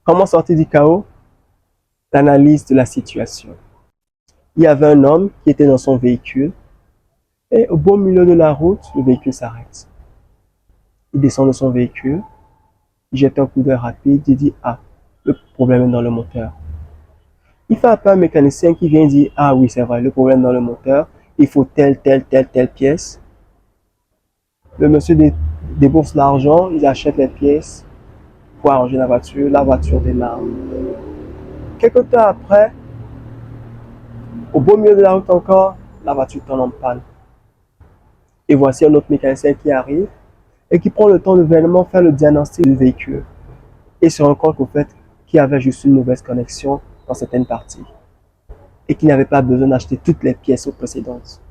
Comment sortir du chaos? L'analyse de la situation. Il y avait un homme qui était dans son véhicule et au beau milieu de la route, le véhicule s'arrête. Il descend de son véhicule, il jette un coup d'œil rapide, il dit ah, le problème est dans le moteur. Il fait appel à un mécanicien qui vient dire ah oui c'est vrai, le problème est dans le moteur, il faut telle pièce. Le monsieur débourse l'argent, il achète les pièces pour arranger la voiture démarre. Quelque temps après, au beau milieu de la route encore, la voiture tombe en panne. Et voici un autre mécanicien qui arrive et qui prend le temps de vraiment faire le diagnostic du véhicule et se rend compte qu'au fait qu'il y avait juste une mauvaise connexion dans certaines parties et qu'il n'avait pas besoin d'acheter toutes les pièces précédentes.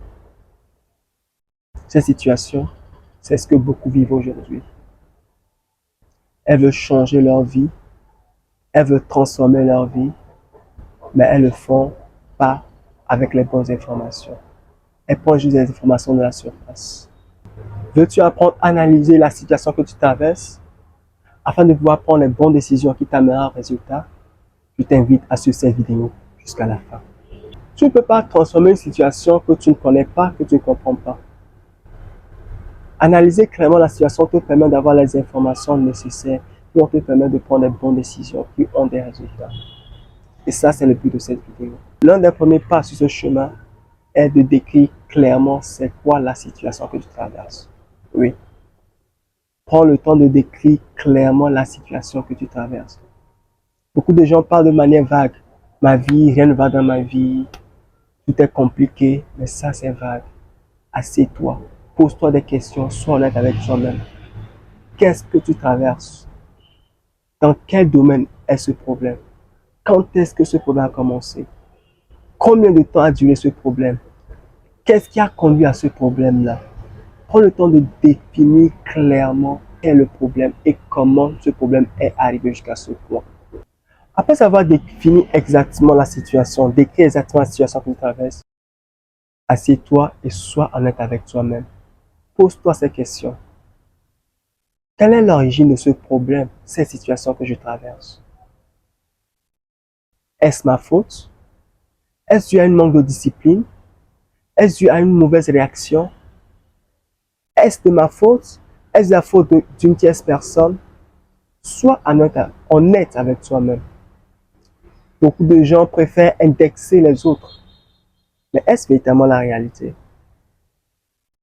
Cette situation, c'est ce que beaucoup vivent aujourd'hui. Elles veulent changer leur vie, elles veulent transformer leur vie, mais elles ne le font pas avec les bonnes informations. Elles prennent juste des informations de la surface. Veux-tu apprendre à analyser la situation que tu traverses afin de pouvoir prendre les bonnes décisions qui t'amèneront au résultat? Je t'invite à suivre cette vidéo jusqu'à la fin. Tu ne peux pas transformer une situation que tu ne connais pas, que tu ne comprends pas. Analyser clairement la situation te permet d'avoir les informations nécessaires qui vont te permettre de prendre les bonnes décisions qui ont des résultats. Et ça, c'est le but de cette vidéo. L'un des premiers pas sur ce chemin est de décrire clairement c'est quoi la situation que tu traverses. Oui. Prends le temps de décrire clairement la situation que tu traverses. Beaucoup de gens parlent de manière vague. Ma vie, rien ne va dans ma vie. Tout est compliqué, mais ça c'est vague. Assieds-toi, pose-toi des questions, sois honnête avec toi-même. Qu'est-ce que tu traverses? Dans quel domaine est ce problème? Quand est-ce que ce problème a commencé? Combien de temps a duré ce problème? Qu'est-ce qui a conduit à ce problème-là? Prends le temps de définir clairement quel est le problème et comment ce problème est arrivé jusqu'à ce point. Après avoir défini exactement la situation, décrit exactement la situation que tu traverses, assieds-toi et sois honnête avec toi-même. Pose-toi ces questions. Quelle est l'origine de ce problème, cette situation que je traverse? Est-ce ma faute? Est-ce dû à un manque de discipline? Est-ce dû à une mauvaise réaction? Est-ce de ma faute? Est-ce la faute d'une tierce personne? Sois honnête avec toi-même. Beaucoup de gens préfèrent indexer les autres. Mais est-ce véritablement la réalité?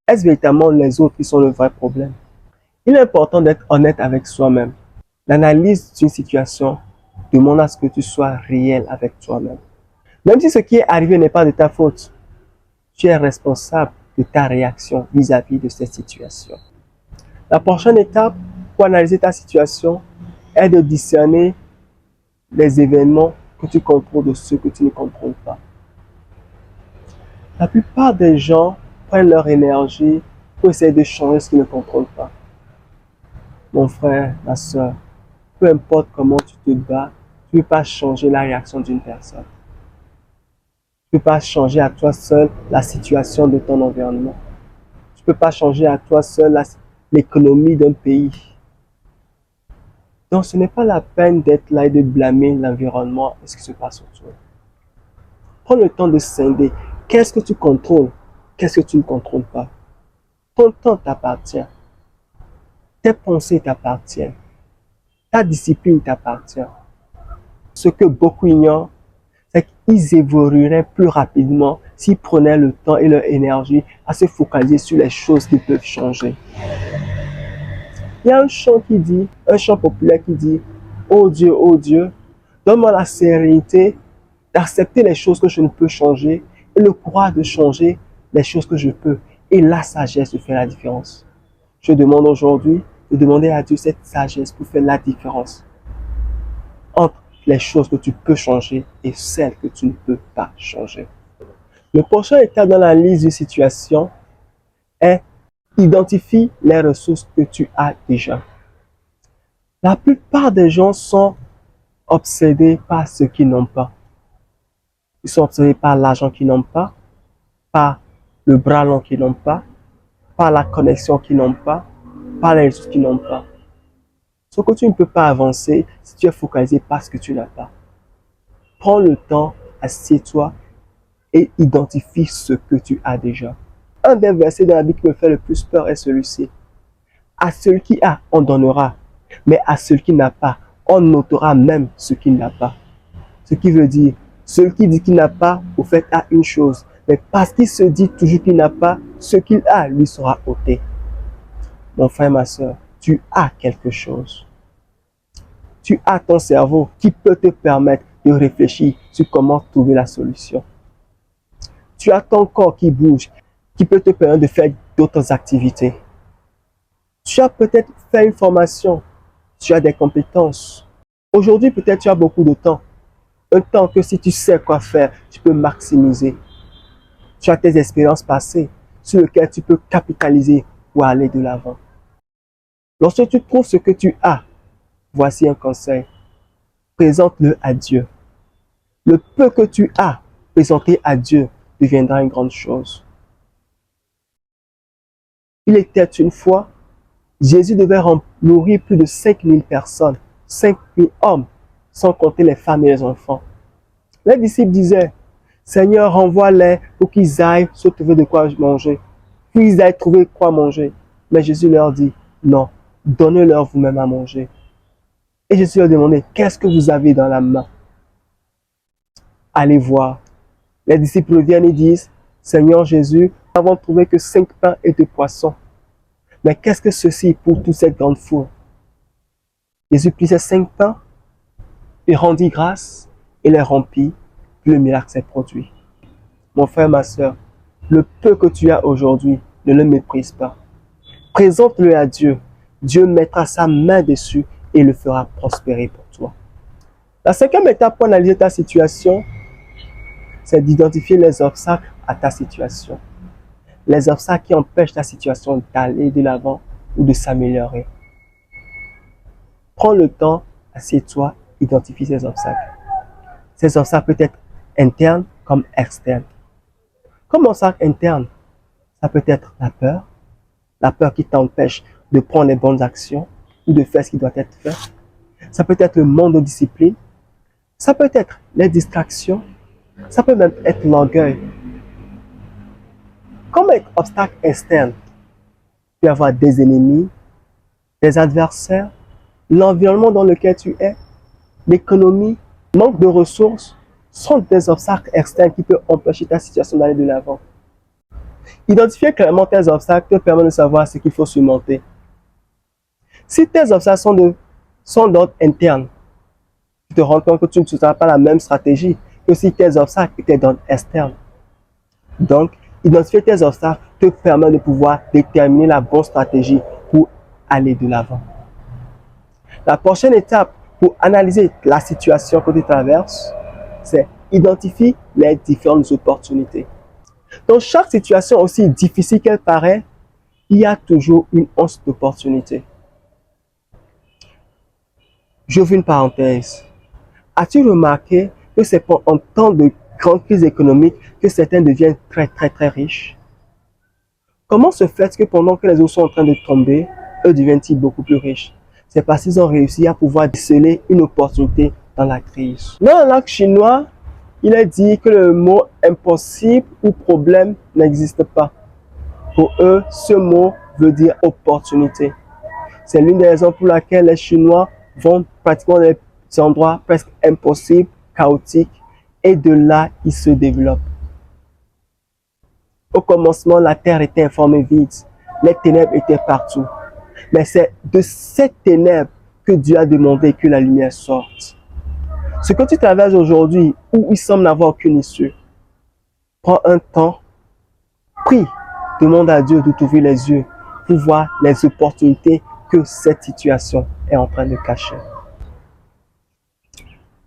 Est-ce véritablement les autres qui sont le vrai problème? Il est important d'être honnête avec soi-même. L'analyse d'une situation demande à ce que tu sois réel avec toi-même. Même si ce qui est arrivé n'est pas de ta faute, tu es responsable de ta réaction vis-à-vis de cette situation. La prochaine étape pour analyser ta situation est de discerner les événements que tu contrôles de ceux que tu ne contrôles pas. La plupart des gens prennent leur énergie pour essayer de changer ce qu'ils ne contrôlent pas. Mon frère, ma soeur, peu importe comment tu te bats, tu ne peux pas changer la réaction d'une personne. Tu ne peux pas changer à toi seul la situation de ton environnement. Tu ne peux pas changer à toi seul l'économie d'un pays. Donc ce n'est pas la peine d'être là et de blâmer l'environnement et ce qui se passe autour. Prends le temps de scinder. Qu'est-ce que tu contrôles? Qu'est-ce que tu ne contrôles pas? Ton temps t'appartient. Tes pensées t'appartiennent. Ta discipline t'appartient. Ce que beaucoup ignorent, c'est qu'ils évolueraient plus rapidement s'ils prenaient le temps et leur énergie à se focaliser sur les choses qui peuvent changer. Il y a un chant populaire qui dit « Oh Dieu, donne-moi la sérénité d'accepter les choses que je ne peux changer et le courage de changer les choses que je peux et la sagesse de faire la différence. » Je demande aujourd'hui de demander à Dieu cette sagesse pour faire la différence entre les choses que tu peux changer et celles que tu ne peux pas changer. Le prochain étape dans la liste de situations est identifie les ressources que tu as déjà. La plupart des gens sont obsédés par ce qu'ils n'ont pas. Ils sont obsédés par l'argent qu'ils n'ont pas, par le bras long qu'ils n'ont pas, par la connexion qu'ils n'ont pas, par les ressources qu'ils n'ont pas. Sauf que tu ne peux pas avancer si tu es focalisé par ce que tu n'as pas. Prends le temps, assieds-toi et identifie ce que tu as déjà. Un des versets de la Bible qui me fait le plus peur est celui-ci. À celui qui a, on donnera, mais à celui qui n'a pas, on notera même ce qu'il n'a pas. Ce qui veut dire, celui qui dit qu'il n'a pas, au fait, a une chose. Mais parce qu'il se dit toujours qu'il n'a pas, ce qu'il a lui sera ôté. Mon frère, ma soeur, tu as quelque chose. Tu as ton cerveau qui peut te permettre de réfléchir sur comment trouver la solution. Tu as ton corps qui bouge, qui peut te permettre de faire d'autres activités. Tu as peut-être fait une formation, tu as des compétences. Aujourd'hui, peut-être tu as beaucoup de temps. Un temps que si tu sais quoi faire, tu peux maximiser. Tu as tes expériences passées sur lesquelles tu peux capitaliser pour aller de l'avant. Lorsque tu trouves ce que tu as, voici un conseil. Présente-le à Dieu. Le peu que tu as présenté à Dieu deviendra une grande chose. Il était une fois, Jésus devait nourrir plus de 5000 personnes, 5000 hommes, sans compter les femmes et les enfants. Les disciples disaient, Seigneur, renvoie-les pour qu'ils aillent se trouver de quoi manger. Puis ils aillent trouver quoi manger. Mais Jésus leur dit, non, donnez-leur vous-même à manger. Et Jésus leur demandait, qu'est-ce que vous avez dans la main? Allez voir. Les disciples viennent et disent, Seigneur Jésus, nous n'avons trouvé que 5 pains et 2 poissons. Mais qu'est-ce que ceci pour toute cette grande foule? Jésus prit ces 5 pains, il rendit grâce et les rompit, puis le miracle s'est produit. Mon frère, ma soeur, le peu que tu as aujourd'hui, ne le méprise pas. Présente-le à Dieu. Dieu mettra sa main dessus et le fera prospérer pour toi. La 5e étape pour analyser ta situation, c'est d'identifier les obstacles à ta situation. Les obstacles qui empêchent ta situation d'aller de l'avant ou de s'améliorer. Prends le temps, assieds-toi, identifie ces obstacles. Ces obstacles peuvent être internes comme externes. Comme obstacle interne, ça peut être la peur qui t'empêche de prendre les bonnes actions ou de faire ce qui doit être fait. Ça peut être le manque de discipline. Ça peut être les distractions. Ça peut même être l'orgueil. Comme obstacle externe, tu peux avoir des ennemis, des adversaires, l'environnement dans lequel tu es, l'économie, manque de ressources, sont des obstacles externes qui peuvent empêcher ta situation d'aller de l'avant. Identifier clairement tes obstacles te permet de savoir ce qu'il faut surmonter. Si tes obstacles sont d'ordre interne, tu te rends compte que tu ne utiliseras pas la même stratégie que si tes obstacles étaient d'ordre externe. Donc, identifier tes obstacles te permet de pouvoir déterminer la bonne stratégie pour aller de l'avant. La prochaine étape pour analyser la situation que tu traverses, c'est identifier les différentes opportunités. Dans chaque situation, aussi difficile qu'elle paraît, il y a toujours une once d'opportunité. J'ouvre une parenthèse. As-tu remarqué que c'est en temps de grande crise économique que certains deviennent très riches? Comment se fait-il que pendant que les autres sont en train de tomber, eux deviennent-ils beaucoup plus riches? C'est parce qu'ils ont réussi à pouvoir déceler une opportunité dans la crise. Dans la langue chinoise, il est dit que le mot impossible ou problème n'existe pas. Pour eux, ce mot veut dire opportunité. C'est l'une des raisons pour laquelle les Chinois vont pratiquement dans des endroits presque impossibles, chaotiques, et de là, ils se développent. Au commencement, la terre était informée vide. Les ténèbres étaient partout. Mais c'est de ces ténèbres que Dieu a demandé que la lumière sorte. Ce que tu traverses aujourd'hui, où il semble n'avoir aucune issue, prends un temps, prie, demande à Dieu de t'ouvrir les yeux pour voir les opportunités que cette situation est en train de cacher.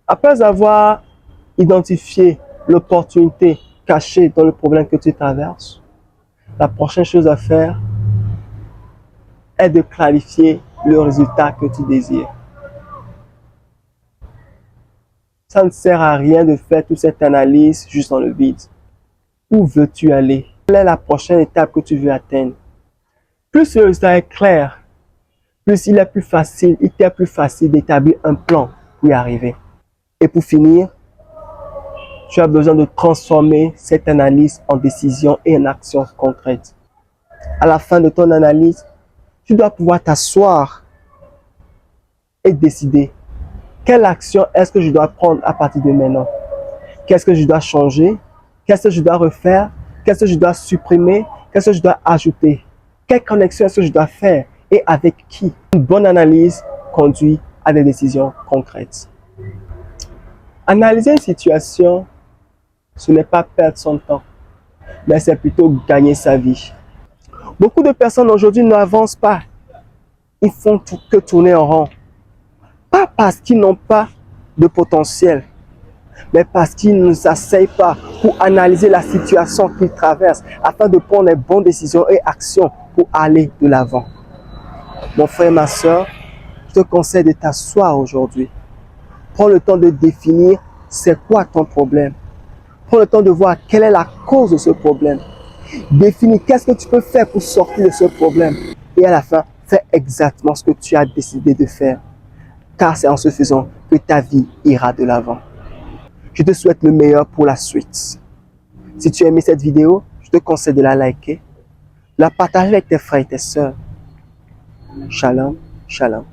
Après avoir identifié l'opportunité cachée dans le problème que tu traverses, la prochaine chose à faire est de clarifier le résultat que tu désires. Ça ne sert à rien de faire toute cette analyse juste dans le vide. Où veux-tu aller? Quelle est la prochaine étape que tu veux atteindre? Plus le résultat est clair, plus il t'est plus facile d'établir un plan pour y arriver. Et pour finir, tu as besoin de transformer cette analyse en décision et en action concrète. À la fin de ton analyse, tu dois pouvoir t'asseoir et décider quelle action est-ce que je dois prendre à partir de maintenant. Qu'est-ce que je dois changer? Qu'est-ce que je dois refaire? Qu'est-ce que je dois supprimer? Qu'est-ce que je dois ajouter? Quelle connexion est-ce que je dois faire et avec qui? Une bonne analyse conduit à des décisions concrètes. Analyser une situation, ce n'est pas perdre son temps, mais c'est plutôt gagner sa vie. Beaucoup de personnes aujourd'hui n'avancent pas. Ils font que tourner en rond. Pas parce qu'ils n'ont pas de potentiel, mais parce qu'ils ne s'asseyent pas pour analyser la situation qu'ils traversent afin de prendre les bonnes décisions et actions pour aller de l'avant. Mon frère et ma soeur, je te conseille de t'asseoir aujourd'hui. Prends le temps de définir c'est quoi ton problème. Prends le temps de voir quelle est la cause de ce problème. Définis qu'est-ce que tu peux faire pour sortir de ce problème. Et à la fin, fais exactement ce que tu as décidé de faire. Car c'est en ce faisant que ta vie ira de l'avant. Je te souhaite le meilleur pour la suite. Si tu as aimé cette vidéo, je te conseille de la liker, la partager avec tes frères et tes sœurs. Shalom, shalom.